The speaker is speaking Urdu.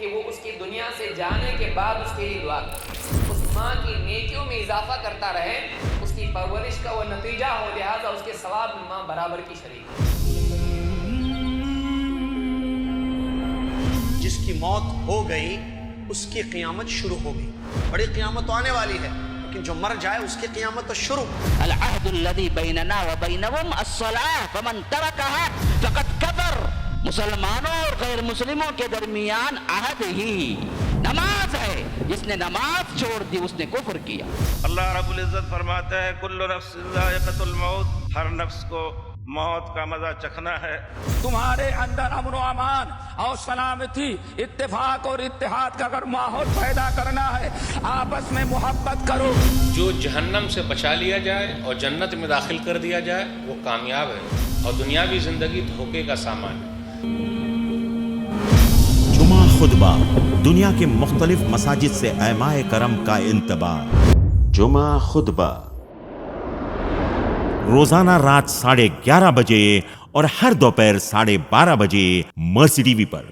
کہ وہ اس کی دنیا سے جانے کے بعد اس کے لیے دعا کرے، اس ماں کی نیکیوں میں اضافہ کرتا رہے، اس کی پرورش کا وہ نتیجہ ہو، لہٰذا اس کے ثواب میں ماں برابر کی شریک ہے۔ جس کی موت ہو گئی اس کی قیامت شروع ہو گئی، بڑی قیامت تو آنے والی ہے، لیکن جو مر جائے اس کی قیامت تو شروع۔ العہد الذی بیننا و بینہم الصلاۃ فمن ترکہا فقد کفر۔ مسلمانوں اور غیر مسلموں کے درمیان عہد ہی نماز ہے، جس نے نماز چھوڑ دی اس نے کفر کیا۔ اللہ رب العزت فرماتا ہے کل نفس ذائقۃ الموت، ہر نفس کو موت کا مزہ چکھنا ہے۔ تمہارے اندر امن و امان اور سلامتی، اتفاق اور اتحاد کا اگر ماحول پیدا کرنا ہے، آپس میں محبت کرو۔ جو جہنم سے بچا لیا جائے اور جنت میں داخل کر دیا جائے وہ کامیاب ہے، اور دنیاوی زندگی دھوکے کا سامان ہے۔ جمعہ خطبہ، دنیا کے مختلف مساجد سے ائمہ کرم کا انتباہ۔ جمعہ خطبہ روزانہ رات 11:30 بجے اور ہر دوپہر 12:30 بجے مرسی ٹی وی پر۔